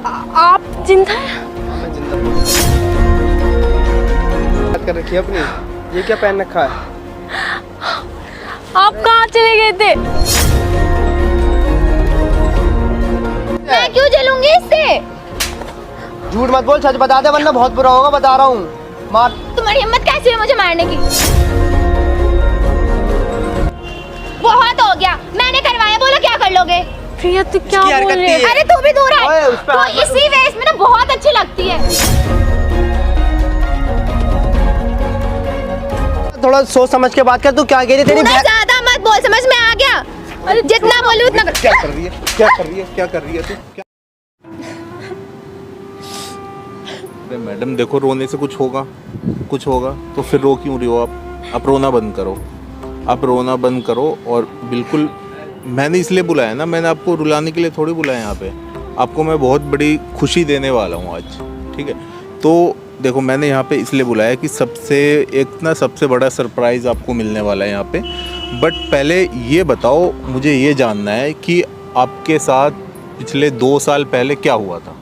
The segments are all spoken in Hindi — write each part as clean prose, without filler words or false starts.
आप जिंदा हैं? मैं जिंदा हूँ। बात कर रखी है अपनी। ये क्या पहन रखा है? आप कहाँ चले गए थे? मैं क्यों जलूंगी इससे? झूठ मत बोल, सच बता दे वरना बहुत बुरा होगा, बता रहा हूँ। मार। तुम्हारी हिम्मत कैसी है मुझे मारने की? बहुत हो गया, मैंने करवाया, बोलो क्या कर लोगे? प्रिया तू क्या बोल रही है? अरे तू भी दूर है, तो इसी वेश में ना बहुत अच्छी लगती है। थोड़ा सोच समझ के बात कर। तू क्या कह रही है? तेरी ज्यादा मत बोल, समझ में आ गया? अरे जितना बोलूं उतना। क्या कर रही है? क्या कर रही है? क्या कर रही है तू? क्या? अरे मैडम देखो, रोने से कुछ होगा तो फिर रो क्यों रही हो आप रोना बंद करो। आप रोना बंद करो। और बिल्कुल मैंने इसलिए बुलाया ना, मैंने आपको रुलाने के लिए थोड़ी बुलाया यहाँ पे। आपको मैं बहुत बड़ी खुशी देने वाला हूँ आज, ठीक है? तो देखो, मैंने यहाँ पे इसलिए बुलाया कि सबसे बड़ा सरप्राइज़ आपको मिलने वाला है यहाँ पे। बट पहले ये बताओ, मुझे ये जानना है कि आपके साथ पिछले 2 साल पहले क्या हुआ था?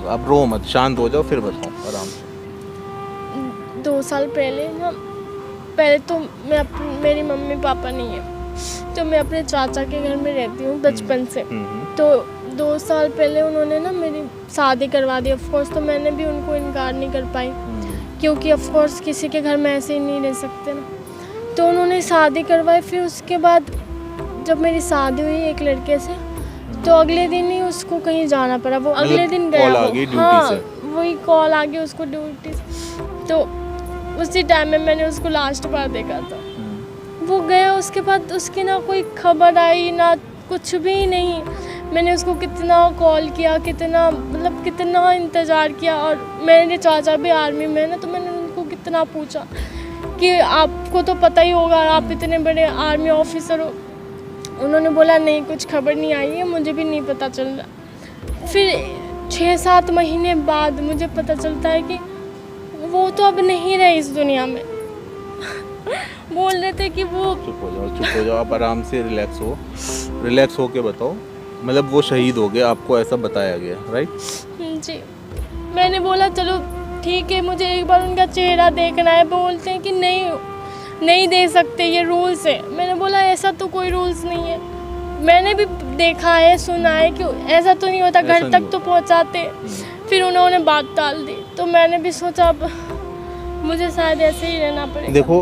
आप रो मत, शांत हो जाओ, फिर बताओ आराम से। 2 साल पहले ना, पहले तो मेरी मम्मी पापा नहीं है, तो मैं अपने चाचा के घर में रहती हूँ बचपन से। तो 2 साल पहले उन्होंने ना मेरी शादी करवा दी। ऑफ कोर्स तो मैंने भी उनको इनकार नहीं कर पाई, क्योंकि ऑफ कोर्स किसी के घर में ऐसे ही नहीं रह सकते ना। तो उन्होंने शादी करवाई। फिर उसके बाद जब मेरी शादी हुई एक लड़के से, तो अगले दिन ही उसको कहीं जाना पड़ा। वो अगले दिन गया। हाँ, वही कॉल आ गई उसको ड्यूटी से। तो उसी टाइम में मैंने उसको लास्ट बार देखा था। वो गया, उसके बाद उसकी ना कोई खबर आई ना कुछ भी नहीं। मैंने उसको कितना कॉल किया, कितना इंतज़ार किया। और मेरे चाचा भी आर्मी में है ना, तो मैंने उनको कितना पूछा कि आपको तो पता ही होगा, आप इतने बड़े आर्मी ऑफिसर हो। उन्होंने बोला नहीं, कुछ खबर नहीं आई है, मुझे भी नहीं पता चल रहा। फिर 6-7 महीने बाद मुझे पता चलता है कि वो तो अब नहीं रहे इस दुनिया में। बोल रहे थे कि वो चुप हो जाओ, आप आराम से रिलैक्स हो के बताओ। मतलब वो शहीद हो गए, आपको ऐसा बताया गया, राइट? जी। मैंने बोला चलो ठीक है, मुझे एक बार उनका चेहरा देखना है। बोलते हैं कि नहीं दे सकते, ये रूल्स है। मैंने बोला ऐसा तो कोई रूल्स नहीं है, मैंने भी देखा है, सुना है कि ऐसा तो नहीं होता, घर तक तो पहुंचाते। फिर उन्होंने बात टाल दी, तो मैंने भी सोचा अब मुझे शायद ऐसे ही रहना पड़ेगा। देखो,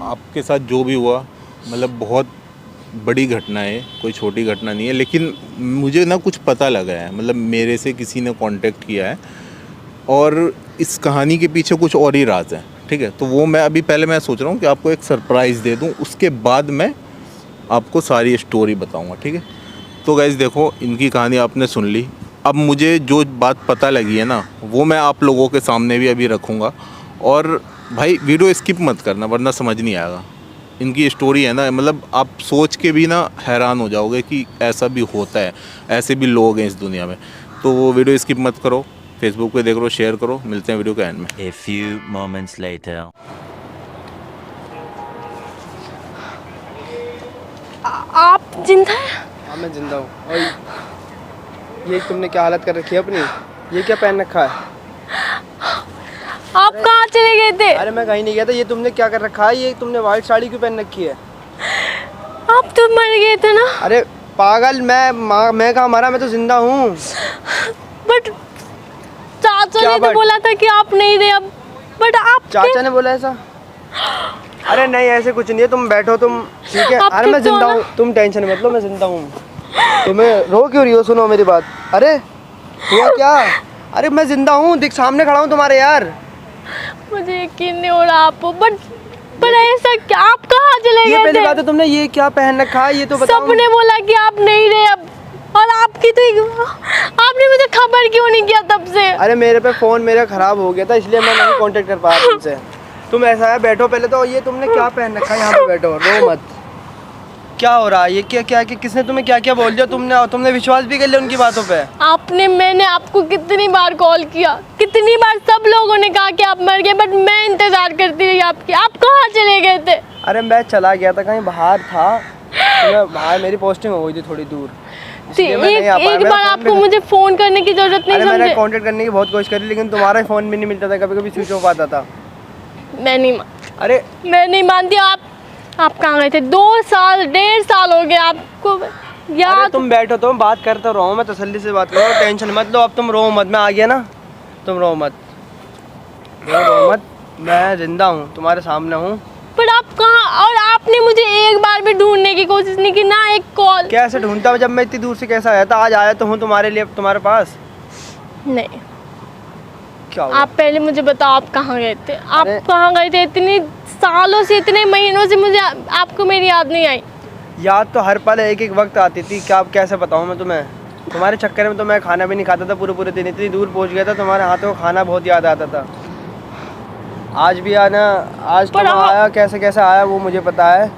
आपके साथ जो भी हुआ, मतलब बहुत बड़ी घटना है, कोई छोटी घटना नहीं है। लेकिन मुझे ना कुछ पता लगा है, मतलब मेरे से किसी ने कांटेक्ट किया है और इस कहानी के पीछे कुछ और ही राज है, ठीक है? तो वो पहले मैं सोच रहा हूँ कि आपको एक सरप्राइज़ दे दूँ, उसके बाद मैं आपको सारी स्टोरी बताऊँगा, ठीक है? तो गाइस देखो, इनकी कहानी आपने सुन ली। अब मुझे जो बात पता लगी है ना, वो मैं आप लोगों के सामने भी अभी रखूँगा। और भाई वीडियो स्किप मत करना, वरना समझ नहीं आएगा। इनकी स्टोरी है ना, मतलब आप सोच के भी ना हैरान हो जाओगे कि ऐसा भी होता है, ऐसे भी लोग हैं इस दुनिया में। तो वो वीडियो स्किप मत करो, फेसबुक पे देख लो, शेयर करो। मिलते हैं वीडियो के एंड में। A few moments later. आप जिंदा हैं? हाँ मैं जिंदा हूँ। और ये तुमने क्या हालत कर रखी है अपनी? ये क्या पहन रखा है? आप कहाँ चले गए थे? अरे मैं कहीं नहीं गया था। ये तुमने क्या कर रखा है? ये तुमने व्हाइट साड़ी क्यों पहन रखी है? आप तो मर गए थे ना। अरे पागल, मैं कहाँ मरा? मैं तो जिंदा हूँ। बट चाचा ने तो बोला था कि आप नहीं रहे अब। बट आप चाचा ने बोला ऐसा? अरे नहीं, ऐसे कुछ नहीं है। तुम बैठो, तुम ठीक है? अरे मैं जिंदा हूँ, तुम टेंशन मत लो, मैं जिंदा हूँ। तुम्हें रो क्यों रही हो? सुनो मेरी बात। अरे हुआ क्या? अरे मैं जिंदा हूँ, दिख सामने खड़ा हूँ तुम्हारे यार। मुझे यकीन नहीं हो रहा आप, बट ऐसा क्या? आप कहाँ चले गए थे? ये पहली बात है, तुमने ये क्या पहन रखा है? ये तो बताओ। सबने बोला कि आप नहीं रहे अब, और आपकी तो आपने मुझे खबर क्यों नहीं किया तब से? अरे मेरे पे फ़ोन मेरा ख़राब हो गया था, इसलिए मैं नहीं कांटेक्ट कर पाया तुमसे। तुम ऐसा है, बैठो पहले तो। ये तुमने क्या पहन रखा है? यहाँ पे बैठो, रो मत। क्या हो रहा है? ये क्या किसने तुम्हें क्या बोल दिया? तुमने विश्वास भी कर लिया उनकी बातों पे? मैंने आपको कितनी बार कॉल किया, कितनी बार सब लोगों ने कहा कि आप मर गए, बट मैं इंतजार करती रही आपकी। आप कहाँ चले गए थे? अरे मैं चला गया था, कहीं बाहर था। तो मैं बाहर, मेरी पोस्टिंग हो गई थी थोड़ी दूर, इसलिए मैं नहीं आ पाया। एक मेरा बार phone आपको भी- मुझे फोन करने की जरूरत नहीं अरे मैंने समझे। कांटेक्ट करने की बहुत कोशिश करी, लेकिन तुम्हारा फ़ोन भी नहीं मिलता था, कभी कभी स्विच ऑफ आता था। मैं नहीं अरे मैं नहीं मानती। आप कहाँ गए थे? 2 साल 1.5 साल हो गए आपको अरे याद। तुम बैठो, तुम बात करते रहो, मैं तसल्ली से बात करो, टेंशन मत लो। अब तुम रो मत, मैं आ गया ना, तुम रो मत, रो मत, मैं जिंदा हूँ, तुम्हारे सामने हूँ। पर आप कहाँ? और आपने मुझे एक बार भी ढूंढने की कोशिश नहीं की, ना एक कॉल। कैसे ढूंढता जब मैं इतनी दूर से कैसा आया था? आज आया तो हूँ तुम्हारे लिए, तुम्हारे पास। नहीं, क्या हुआ? आप पहले मुझे बताओ आप कहाँ गए थे? आप अरे- कहाँ गए थे? इतने सालों से, इतने महीनों से मुझे आपको मेरी याद नहीं आई। याद तो हर पल एक एक वक्त आती थी, क्या कैसे बताऊँ मैं तुम्हें? तुम्हारे चक्कर में तो मैं खाना भी नहीं खाता था पूरे पूरे दिन, इतनी दूर पहुँच गया था, तुम्हारे हाथों का खाना बहुत याद आता था। आज भी आना, आज पर तुम आया, कैसे कैसे आया वो मुझे पता है।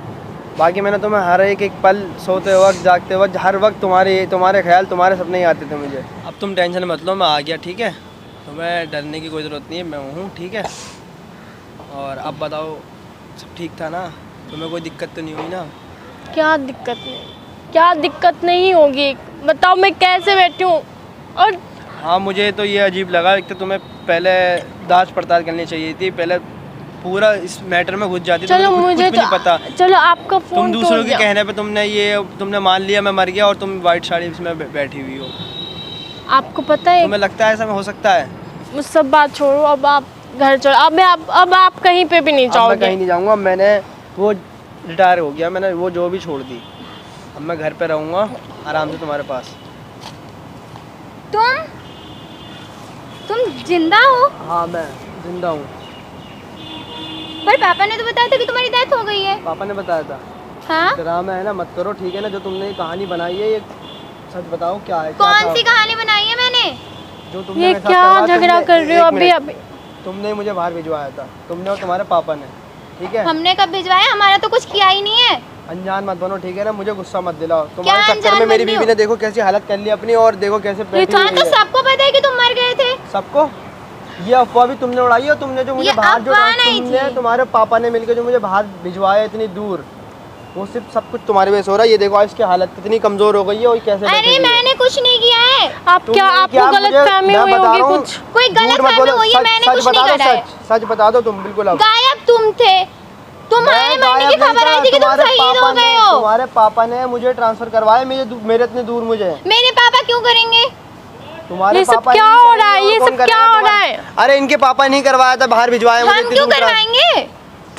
बाकी मैंने तुम्हें हर एक एक पल, सोते वक्त जागते वक्त, हर वक्त तुम्हारे ख्याल, तुम्हारे सपने ही आते थे मुझे। अब तुम टेंशन मत लो, मैं आ गया, ठीक है? तुम्हें डरने की कोई ज़रूरत नहीं है, मैं हूँ, ठीक है? और अब बताओ, सब ठीक था ना? तुम्हें कोई दिक्कत तो नहीं हुई ना? क्या दिक्कत नहीं? क्या दिक्कत नहीं होगी? बताओ मैं कैसे बैठी हूँ। और हाँ, मुझे तो ये अजीब लगा। एक तो तुम्हें पहले जांच पड़ताल करनी चाहिए थी, पहले पूरा इस मैटर में घुस जाती। चलो तुम्हें मुझे कुछ भी नहीं पता। चलो आपका तुम फोन दूसरों के कहने पे तुमने मान लिया मैं मर गया, और तुम वाइट साड़ी में बैठी हुई हो। आपको पता है, तुम्हें लगता है ऐसा हो सकता है? वो सब बात छोड़ो, अब आप घर चलो। अब आप कहीं पे भी नहीं अब मैं कहीं जाओगे। नहीं जाऊँगा, मैंने वो रिटायर हो गया, मैंने वो जो भी छोड़ दी। अब मैं घर पे रहूँगा आराम से तुम्हारे पास। तुम जिंदा हो? हाँ, मैं जिंदा हूँ। पर पापा ने तो बताया था कि तुम्हारी डेथ हो गई है। पापा ने बताया था। हाँ? ड्रामा है ना, मत करो, ठीक है ना? जो तुमने ये कहानी बनाई है, ये सच बताओ क्या है? क्या कौन था? सी कहानी बनाई है मैंने? जो तुमने ये मेरे साथ क्या करवाया, झगड़ा तुमने- कर रहे हो एक अभी? मिनट। तुमने मुझे बाहर भिजवाया था, तुमने और तुम्हारे पापा ने, ठीक है? हमने कब भिजवाया? हमारा तो कुछ किया ही नहीं है। अनजान मत बनो, ठीक है ना? मुझे गुस्सा मत दिलाओ। तुम्हारे क्या चक्कर में अनजान मेरी बन रही बीवी हो? ने देखो कैसी हालत कर ली अपनी, और देखो कैसे बैठी हाँ, हुई तो है। सबको पता है कि तुम मर गए थे। सबको ये अफवाह भी तुमने उड़ाई है, तुमने जो मुझे ये बाहर जो अफवाह नहीं तुमने थी। तुम्हारे पापा ने मिलकर जो मुझे बाहर भिजवाया इतनी दूर, वो सिर्फ सब कुछ तुम्हारी वजह से हो रहा है। ये देखो आज इसकी हालत कितनी कमजोर हो गई है, और कैसे बैठी अरे हुई है। मैंने कुछ नहीं किया है। आप तुमने क्या, किया, आपको गलत मुझे- फहमी मैं हुई बता होगी रहा हूँ, कुछ। कोई झूठ गलत मत फहमी बोलो, हुई है, सच- मैंने सच कुछ बता नहीं दो, करा है। सच बता दो तुम बिल्कुल। अब गायब तुम थे। तुम्हारे मैं मरने की गायब नहीं खबर आई था, थी कि तुम तुम्हारे शहीद पापा हो गए ने- हो। तुम्हारे पापा ने मुझे ट्रांसफर करवाया, मेरे इतने दूर मुझे। मेरे पापा क्यों करेंगे? तुम्हारे ये सब पापा क्या नहीं हो करेंगे, रहा है? और ये कौन सब क्या करेगा हो तुम्हारे- रहा है? अरे इनके पापा नहीं करवाया था, बाहर भिजवाया मुझे हम इतनी क्यों दूर। करवाएंगे?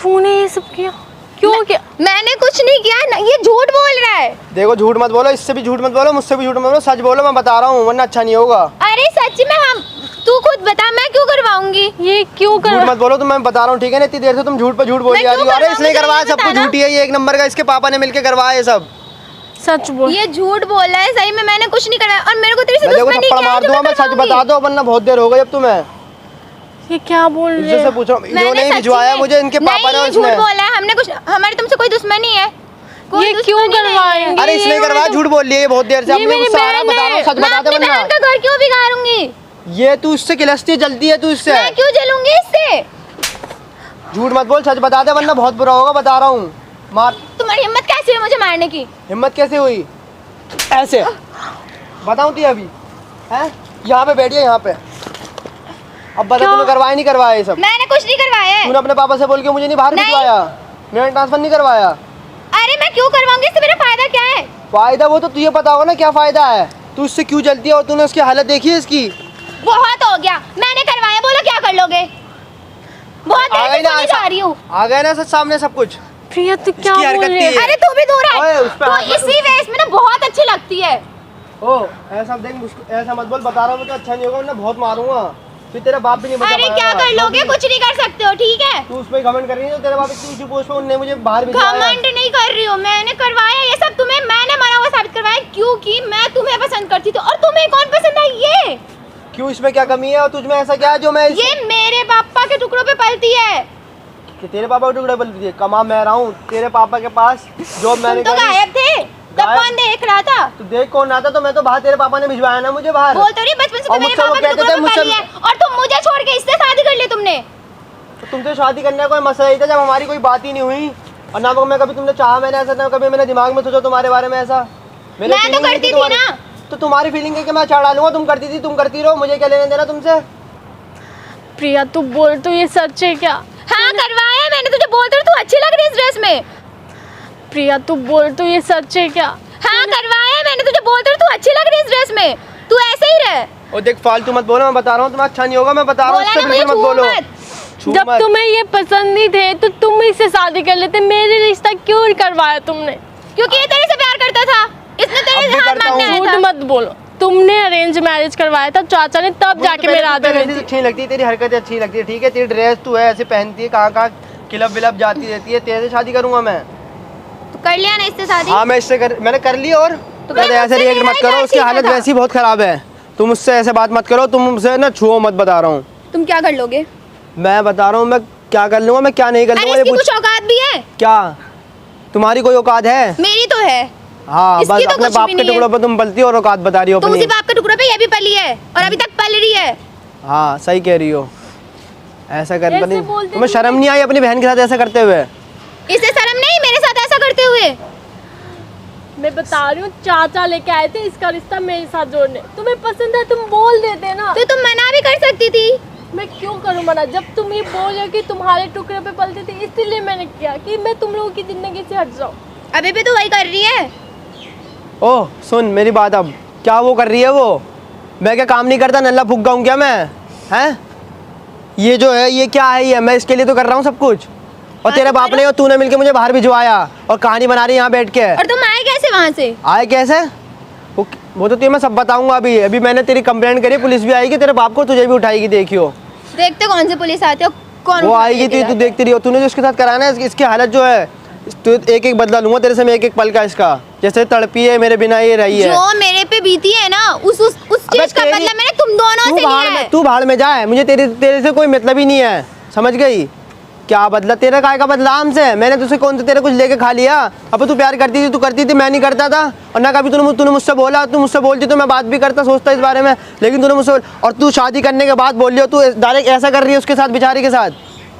तूने ये सब किया क्यों? किया? मैंने कुछ नहीं किया ना, ये झूठ बोल रहा है। देखो झूठ मत बोलो, इससे भी झूठ मत बोलो, मुझसे भी झूठ मत बोलो, सच बोलो, मैं बता रहा हूँ, वरना अच्छा नहीं होगा। अरे सच में तू खुद बता, मैं क्यों करवाऊंगी? ये क्यों झूठ कर? मत बोलो, तो मैं बता रहा हूँ, ठीक है ना? इतनी देर से तुम झूठ पे झूठ बोली मैं जा रही क्यों हो। अरे इसने करवाऊंगी? करवाया, मुझे सब कुछ बताना। झूठी है, ये एक नंबर का, इसके पापा ने मिलकर करवाया ये सब। सच बोल। ये झूठ बोल रहा है, सही में मैंने कुछ नहीं करा है। और मेरे को तेरे से मैं देखो दुश्मनी थप्पड़ क्या है मार जो दूंगा, मैं मैं सच करवाऊंगी? बता दो, वरना बहुत देर हो गई अब तुम्हें। ये क्या बोल रहे इज्जत से हैं? पूछो, मैंने इन्होंने ही सच्ची भिजवाया में- मुझे, इनके पापा नहीं, ने और ये झूठ इसने। बोला है। हमने कुछ, हमारी तुमसे कोई दुश्मनी है? कोई ये क्यों दुश्मनी नहीं है। करवाएंगे? अरे इसने ये करवाया, तो- झूठ बोल रही है ये बहुत देर से। अब ये मुझे मेरी गुस्सा आ रहा है, बहन बता रहा हूँ, है। सच मैं बता दे अपनी वरना। बहन का घर क्यों बिगाड़ूंगी? ये तू इससे खिलस्ती है, जल्दी है तू इससे। मैं क्यों जलूंगी इससे? झूठ मत बोल, सच बता दे, वरना बहुत बुरा होगा, बता रहा हूँ। मार। तुम्हारी हिम्मत कैसी है मुझे मारने की? हिम्मत कैसे हुई? ऐसे बताऊँ तुझे अभी? हैं? यहाँ पे बैठिए, यहाँ पे। अब बता, तूने करवाया नहीं करवाया ये सब? मैंने कुछ नहीं करवाया है। तूने अपने पापा से बोल के मुझे नहीं बाहर नहीं। भिजवाया, मैंने ट्रांसफर नहीं करवाया। अरे मैं क्यों करवाऊंगी? इससे मेरा फायदा क्या है? फायदा वो तो तुझे पता होगा ना क्या फायदा है। तू इससे क्यों जलती है, और तूने उसकी हालत देखी है इसकी? बहुत हो गया, मैंने करवाया, बोलो क्या कर लोगे? बहुत आ देर गई से ना, सुनी जा रही हूँ। आ गए ना सच सामने सब कुछ। प्रिया तू क्या इसकी बोल हरकत रही है? थी ये। अरे तू भी दूर ओए, है। उस पे तो हाथ मत इसी वेश में ना बहुत अच्छी लगती है। ओ ऐसा देख, मुझको ऐसा मत बोल, बता रहा हूँ तो अच्छा नहीं होगा, वरना बहुत मारूंगा, फिर तेरा बाप भी नहीं बचा अरे पाएगा। क्या कर लोगे? कुछ नहीं कर सकते हो, ठीक है? तू उस पे घमंड कर रही है, तो तेरे बाप इतनी ऊंची पोस्ट पे, उनने मुझे बाहर भिजवाया। घमंड नहीं कर रही हूँ, मैंने करवाया ये सब। तुम्हें मैंने मरा हुआ साबित करवाया, क्योंकि मैं तुम्हें पसंद करती थी। और तुम्हें कौन पसंद आई? ये क्यों, इसमें क्या कमी है, और तुझमें ऐसा क्या है जो मैं ये मेरे पापा के टुकड़ों पे पलती है। कि तेरे पापा के टुकड़े बोलती है? कमा मैं रहा हूँ, तेरे पापा के पास जॉब मैंने तुम तो करी। गायब थे, तब गायब? कौन देख रहा था? तू देख कौन आता, तो मैं तो बाहर, तेरे पापा ने भिजवाया ना मुझे बाहर। बोल तो रही, बचपन से और तो मेरे मुझसे वो पापा के कहते टुकड़ों थे, पे मुझसे- पली है। और तुम मुझे छोड़ के इससे शादी कर ली तुमने। तो तुमसे शादी करने का कोई मसला ही था जब हमारी कोई बात ही नहीं हुई, और ना मैं कभी तुमने चाहा, मैंने ऐसा ना कभी मैंने दिमाग में सोचा तुम्हारे बारे में ऐसा। मैं तो करती थी ना। तो तुम्हारी फीलिंग है कि मैं छाड़ डालूंगा, तुम करती थी, तुम करती रहो, मुझे क्या लेने देना तुमसे। प्रिया तू बोल, तो ये सच है क्या? हाँ करवाया है मैंने, तुझे बोलते तू अच्छी लग रही है इस ड्रेस में। प्रिया तू बोल, तो ये सच है क्या? हाँ करवाया है मैंने, तुझे बोलते तू अच्छी लग रही है इस ड्रेस में, तू ऐसे ही रह। और देख फालतू मत बोलो, मैं बता रहा हूँ तुम्हें अच्छा नहीं होगा, मैं बता रहा हूँ, बोला इससे ना मुझे बिल्कुल मत छू बोलो। मत। छू जब मत। तुम्हें ये पसंद नहीं थे तो तुम इससे शादी कर लेते, मेरे रिश्ता क्यों करवाया तुमने? क्योंकि ये तेरे से प्यार करता था, इसने अब तेरे भी से हाथ करता मांगने हूँ। आया झूठ था। मत बोलो, तुमने अरेंज मैरिज करवाया था, चाचा ने तब मुझे जाके तो मेरा पहले राजी से हुई अच्छी नहीं लगती, तेरी हरकतें अच्छी लगती है, ठीक है, तेरी ड्रेस तू है ऐसे पहनती है, कहाँ क्लब विलब जाती रहती है, तेरे से शादी करूंगा मैं। तो कर लिया ना इससे शादी। हाँ मैंने कर ली, और तो पहले ऐसे मुझसे रिएक्ट मत लड़ाई करो, क्या उसकी सीखा हालत था? वैसी बहुत खराब है, तुम उससे ऐसे बात मत करो, तुम मुझसे ना छुओ मत, बता रहा हूँ। तुम क्या कर लोगे? मैं बता रहा हूँ मैं क्या कर लूंगा, मैं क्या नहीं कर अरे लूंगा, ये इसकी पूछ। कुछ औकात भी है? क्या तुम्हारी कोई औकात है? मेरी तो है। हाँ इसकी बस तो अपने कुछ बाप भी के नहीं है। टुकड़ों पर तुम पलती हो और औकात बता रही हो तो अपनी। उसी बाप के टुकड़े पे ये भी पली है और अभी तक पल रही है। हाँ सही कह रही हो, ऐसा कर ऐसे नहीं, बोलते तुम्हें शर्म नहीं आई अपनी बहन के साथ ऐसा करते हुए? इससे शर्म नहीं मेरे साथ ऐसा करते हुए? मैं बता रही हूँ, चाचा लेके आए थे इसका रिश्ता मेरे साथ जोड़ने, तुम्हें पसंद है तुम बोल देते ना। तो तुम मना भी कर सकती थी। मैं क्यों करूँ मना, जब तुम ये बोल रहे हो कि तुम्हारे टुकड़े पे पलती थी, इसलिए मैंने किया कि मैं तुम लोगों की जिंदगी से हट जाऊँ। अभी भी तो वही कर रही है। ओह सुन मेरी बात, अब क्या वो कर रही है वो? मैं क्या काम नहीं करता, नल्ला फूक गाऊँ क्या मैं? हैं ये जो है ये क्या है, ये मैं इसके लिए तो कर रहा हूँ सब कुछ, और हाँ, तेरे तो बाप करो। ने और तूने मिलके मुझे बाहर भिजवाया और कहानी बना रही है यहाँ बैठ के। और तुम आए कैसे वहाँ से? आए कैसे? वो तो तुझे मैं सब बताऊंगा अभी, अभी मैंने तेरी कंप्लेंट करी, पुलिस भी आएगी, तेरे बाप को तुझे भी उठाएगी, देखियो। देखते कौन से पुलिस आते हो, कौन वो उठा आएगी के तू लेके देखती रही हो, तूने जो उसके साथ कराया ना, इसकी हालत जो है, तो एक एक बदला लूंगा तेरे से मैं, एक एक पल का इसका, जैसे तड़पी है मेरे बिना ये रही है। जो मेरे पे बीती है ना, उस चीज का बदला मैंने तुम दोनों से लिया है। तू भाड़ में जाए, मुझे तेरे से कोई मतलब ही नहीं है, समझ गई? क्या बदला तेरा, काय का बदला हमसे? मैंने तुझसे कौन सा तेरे कुछ लेके खा लिया? अब तू प्यार करती थी, तू करती थी, मैं नहीं करता था, और ना कभी तूने मुझसे बोला, तू मुझसे बोलती तो मैं बात भी करता, सोचता इस बारे में, लेकिन तूने मुझसे, और तू शादी करने के बाद बोल रही हो, तू डायरेक्ट ऐसा कर रही है उसके साथ, बेचारी के साथ।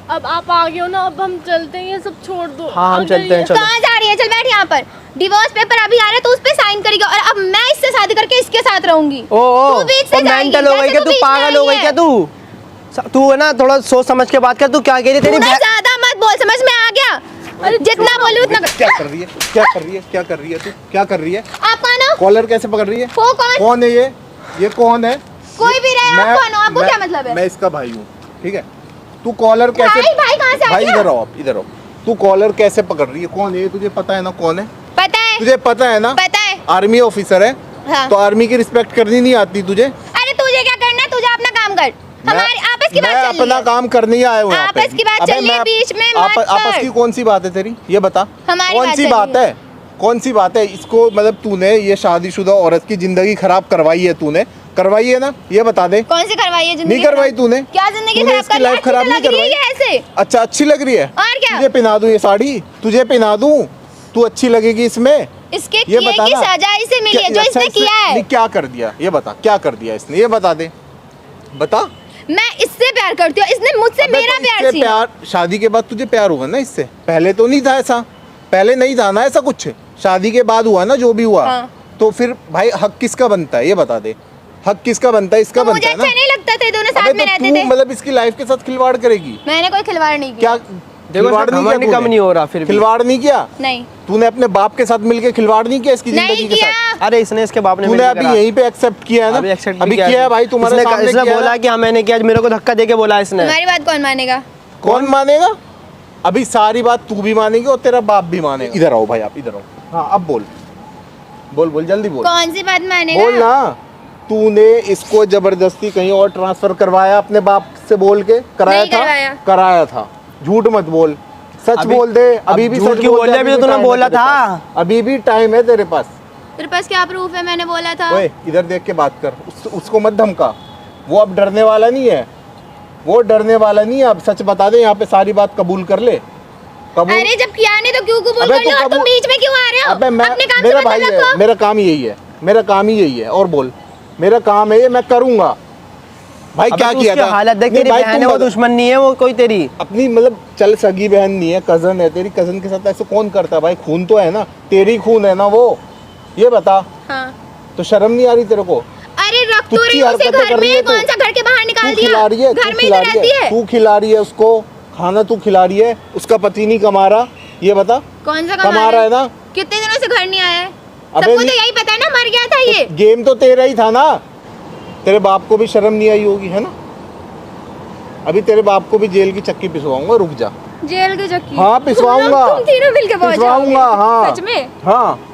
अब आप आ गए हो ना, अब हम चलते हैं, ये सब छोड़ दो। हाँ, हम अगर चलते हैं, ये- चलो। कहाँ जा रही है? चल बैठ यहाँ पर। डिवोर्स पेपर अभी आ रहा है तो उस पे साइन करेगी, और अब मैं इससे शादी करके इसके साथ रहूंगी। ओ तू बीच से जाएगी, मेंटल हो गई जैसे क्या तू तू? बीच में पागल हो आई गई क्या है। तू है ना, थोड़ा सोच समझ के बात कर, तू क्या कह रही है? तू तेरी ना बहन- ज्यादा मत बोल, समझ में आ गया? अरे जितना बोलूं उतना क्या कर रही है, क्या कर रही है, क्या कर रही है तू, क्या कर रही है? आप कौन हो? कॉलर कैसे पकड़ रही है? वो कौन? कौन है ये कौन है? कोई भी रहे, आप कौन हो? आपको मैं- क्या मतलब है? मैं इसका भाई हूँ, ठीक है? तू कॉलर कैसे, भाई कहाँ से आ भाई गया? इधर आओ, आप इधर आओ। तू कॉलर कैसे पकड़ रही है? कौन है ये? तुझे पता है ना कौन है? पता है, तुझे पता है ना? पता है। आर्मी ऑफिसर है, हाँ। तो आर्मी की रिस्पेक्ट करनी नहीं आती तुझे? अरे तुझे क्या करना है, तुझे अपना काम कर। हमारी आपस की बात मैं चल रही अपना है। काम करने ही आया हूँ यहाँ पे। आपस की बात अबे चल रही है, मैं- बीच में मत आपस कर। की कौन सी बात है तेरी, ये बता। हमारी कौन बात सी चल बात रही है? कौन सी बात है? इसको मतलब तूने ये शादीशुदा औरत की जिंदगी खराब करवाई है, तूने करवाई है ना, ये बता दे। कौन सी करवाई है जिंदगी? नहीं करवाई तूने? क्या जिंदगी तूने खराब इसकी कर ली? लाइफ अच्छी खराब तो नहीं लग रही है करवाई? ये ऐसे। अच्छा अच्छी लग रही है? और क्या? तुझे पहना दूं ये साड़ी, तुझे पहना दूं, तू अच्छी लगेगी इसमें? इसके ये किए बता की ना। सजा इसे मिली है, जो अच्छा, इसने किया है। नहीं, क्या कर दिया ये बता, क्या कर दिया इसने, ये बता दे, बता। मैं इससे प्यार करती हूँ, इसने मुझसे अबे मेरा तो प्यार इससे छीना। प्यार, शादी के बाद तुझे प्यार हुआ ना इससे? पहले तो नहीं था ऐसा, पहले नहीं था ना ऐसा कुछ, शादी के बाद हुआ ना जो भी हुआ। हाँ। तो फिर भाई हक किसका बनता है, ये बता दे। हक किसका बनता है? इसका तो मुझे बनता है अच्छा ना। नहीं लगता थे दोनों साथ अबे में तो रहते तू थे। मतलब इसकी लाइफ के साथ खिलवाड़ करेगी मैंने कोई खिलवाड़ नहीं किया। क्या? देखो खिलवाड़ नहीं घमंड किया कम नहीं हो रहा, फिर भी। खिलवाड़ नहीं किया नहीं तूने? अपने बाप के साथ मिलके खिलवाड़ नहीं किया इसकी नहीं जिंदगी के किया। साथ? अरे इसने इसके बाप ने तूने मिलके अभी करा। यहीं पे एक्सेप्ट किया है ना? अभी एक्सेप्ट अभी किया है भाई, तुम्हारे सामने इसने किया है बोला ना? कि हाँ मैंने किया, मेरे को धक्का देके बोला इसने। तुम्हारी बात कौन मानेगा? कौन मानेगा? अभी सारी बात तू भी मानेगी और तेरा बाप भी मानेगा। इधर आओ भाई, आप इधर आओ। हाँ अब बोल, बोल बोल जल्दी बोल, कौन सी बात मानेगा? बोल ना। तूने इसको जबरदस्ती कहीं और ट्रांसफर करवाया अपने बाप से बोल के? कराया नहीं था? करवाया। कराया था। झूठ मत बोल, सच अभी- बोल दे। अभी अब भी झूठ सच क्यों बोल दे, रहे? अभी तो भी तूने time है बोला तेरे था। पास। अभी भी टाइम है तेरे पास। तेरे पास क्या प्रूफ है मैंने बोला था? ओए इधर देख के बात कर, उसको मत धमका। वो अब डरने वाला नहीं है, वो डरने वाला नहीं है। अब सच बता दे, यहाँ पे सारी बात कबूल कर ले। कबूल? अरे जब किया नहीं तो क्यों कबूल अबे कर लो? तू और तुम कबूल- बीच में क्यों आ रहे हो? अबे मैं, अपने काम से मेरा मतलब भाई है, रखो। मेरा काम ही यही है, मेरा काम ही यही है। और बोल, मेरा काम है ये, मैं करूंगा। भाई अबे क्या तू किया उसकी था? हालत देख, नहीं तेरी भाई, बहन तुम है, वो बता। दुश्मन नहीं है वो कोई तेरी। अपनी मतलब चल सगी बहन नहीं है, कजन है तेरी। कजन के साथ ऐसे कौन करता है भाई? खून तो है ना, तेरी खून है ना वो, ये बता। हाँ तो शर्म नहीं आ रही तेरे को? अरे रख तो तुच्ची रही हूँ उसे हरकतें घर कर रही है में, तू। कौन सा घर के बाहर निकाल तू दिया? खिला रही है, घर में ही तो रहती है। तू खिला रही है उसको खाना, तू खिला रही है, उसका पति नहीं कमा रहा, ये बता। कौन सा कमा रहा है ना? कितने दिनों से घर नहीं आया है? अबे सबको तो नहीं- यही पता है ना, मर गया था ये। गेम तो तेरा ही था ना, तेरे बाप को भी शर्म नहीं आई होगी, है ना? अभी तेरे बाप को भी जेल की चक्की पिसवाऊंगा, रुक जा। जेल की चक्की? हाँ पिसवाऊंगा, तुम तीनों मिलके पहुंच पिसवाऊंगा, जाओगे। हाँ सच में? हाँ।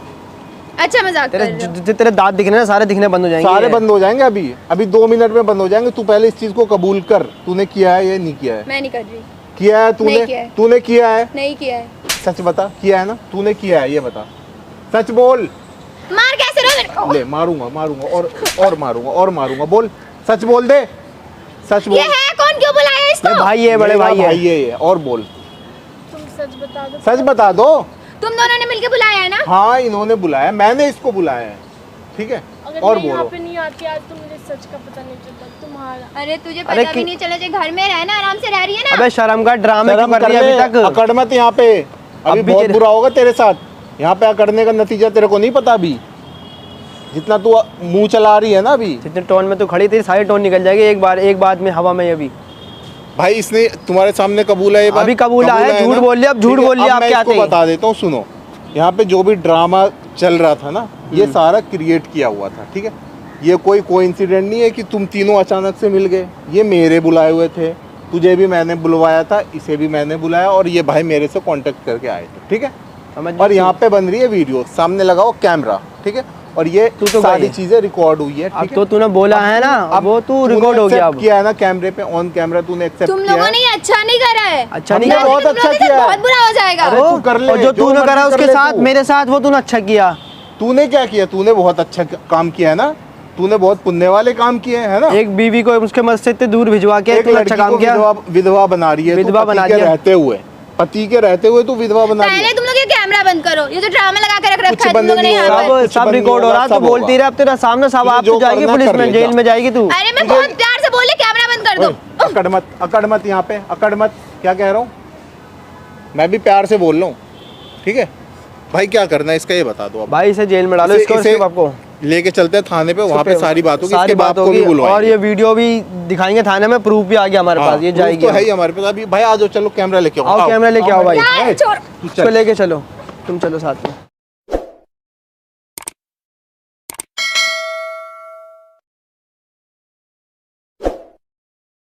अच्छा मजाक कर तेरे रहे हो। तेरे दांत दिखने ना सारे दिखने बंद हो जाएंगे। सारे बंद हो जाएंगे अभी 2 मिनट में बंद हो जाएंगे। तू पहले इस चीज को कबूल कर, तूने किया है या नहीं किया है? मैं नहीं कर रही। किया है नहीं किया है। तूने किया है? नहीं किया है। सच बता, किया है ना? तूने किया है, ये बता, सच बोल। मार कैसे रहे हो मेरे को? ले मारूंगा और मारूंगा, बोल, सच बोल दे, सच बोल। ये है कौन, क्यों बुलाया इसको? ये भाई है, बड़े मेरा भाई है। ये और बोल, तुम सच बता दो। सच बता दो। तुम दोनों ने मिलके बुलाया है ना? हाँ इन्होंने बुलाया, मैंने इसको बुलाया है, ठीक है? अगर और मैं यहाँ बोलो। पे नहीं आती आज तो मुझे सच का पता नहीं चलता तुम्हारा। अरे तुझे अरे पता भी नहीं चला, जो घर में रहना, आराम से रह रही है ना। अबे शर्म का ड्रामे क्यों शर्म कर रही है ले, अभी तक? अकड़ मत यहाँ पे, अभी भी बहुत तेरे- बुरा होगा तेरे साथ। यहाँ पे अकड़ने का नतीजा तेरे को नहीं पता अभी, जितना तू मुंह चला रही है ना अभी। जितने टोन में तू खड़ी थी सारी टोन निकल जाएगी एक बात में, हवा में। अभी भाई इसने तुम्हारे सामने कबूल है ये बात? अभी कबूला है, झूठ ना? बोल लिया, अब झूठ ठीक है, बोल लिया, अब आप क्या मैं इसको थे? बता देता हूँ, सुनो। यहाँ पे जो भी ड्रामा चल रहा था ना, ये सारा क्रिएट किया हुआ था, ठीक है? ये कोई कोइंसिडेंट नहीं है कि तुम तीनों अचानक से मिल गए। ये मेरे बुलाए हुए थे, तुझे भी मैंने बुलवाया था, इसे भी मैंने बुलाया, और ये भाई मेरे से कांटेक्ट करके आए थे, ठीक है? समझ और गई? यहाँ पे बन रही है वीडियो, सामने लगाओ कैमरा, ठीक है? और ये तू तो सारी गई। चीजें रिकॉर्ड हुई है, अब ठीक है? तो तूने बोला है ना, अब वो तू तूने रिकॉर्ड हो गया। accept अब किया है ना, कैमरे पे ऑन कैमरा तूने एक्सेप्ट तुम किया लोगों है। ने ये अच्छा नहीं करा है। अच्छा नहीं हमने करा। बहुत तुम अच्छा लोगों के साथ किया है। बहुत बुरा हो जाएगा। अरे तू कर ले, और जो तूने मर्जी करा कर उसके ले साथ तू। मेरे साथ वो तूने अच्छा किया। तूने क्या किया? तूने बहुत अच्छा काम किया है ना, तूने बहुत पुण्य वाले काम किए हैं, है ना? एक बीवी को उसके मत से इतने दूर भिजवा के एक तूने लड़की अच्छा काम को किया। विधवा बना रही है, विधवा बना के दिया। रहते हुए, पति के रहते हुए तू विधवा बना रही पहले है। तुम लोग ये कैमरा बंद करो, ये जो ड्रामा लगा के रख रखा है तुम बंद लोगों ने नहीं यहाँ होगा। पर। कुछ सब बंद नहीं रिकॉर्ड हो होगा, रहा, सब तू बोलती होगा। रहे, अब तेरा सामने सब तुझे आप जो तो जाएगी करना पुलिस कर में, ले, जेल जा। में जाएगी तू। अरे मैं बहुत प्यार से बोले कैमरा बंद कर दो। अकड़ मत यहाँ पे, अकड़ मत। क्या कह रहा हूँ? मैं भी प्यार से बोल रहा हूँ, ठीक है? भाई क्या करना है इसका ये बता दो अब। भाई इसे जेल में डालो, इसे- इसको इसे इसके बाप को। लेके चलते हैं थाने पे, वहाँ पे सारी बात होगी, सारी इसके बाप बात को भी होगी, बुलवाएंगे। और ये वीडियो भी दिखाएंगे थाने में, प्रूफ भी आ गया हमारे हाँ, पास, ये proof जाएगी। तो है ही हमारे पास अभी। भाई आ जाओ, चलो कैमरा लेके आओ कैमरा लेके आओ भाई, क्या है, छोड़। तू इसको चल। लेके चलो, तुम चलो साथ में।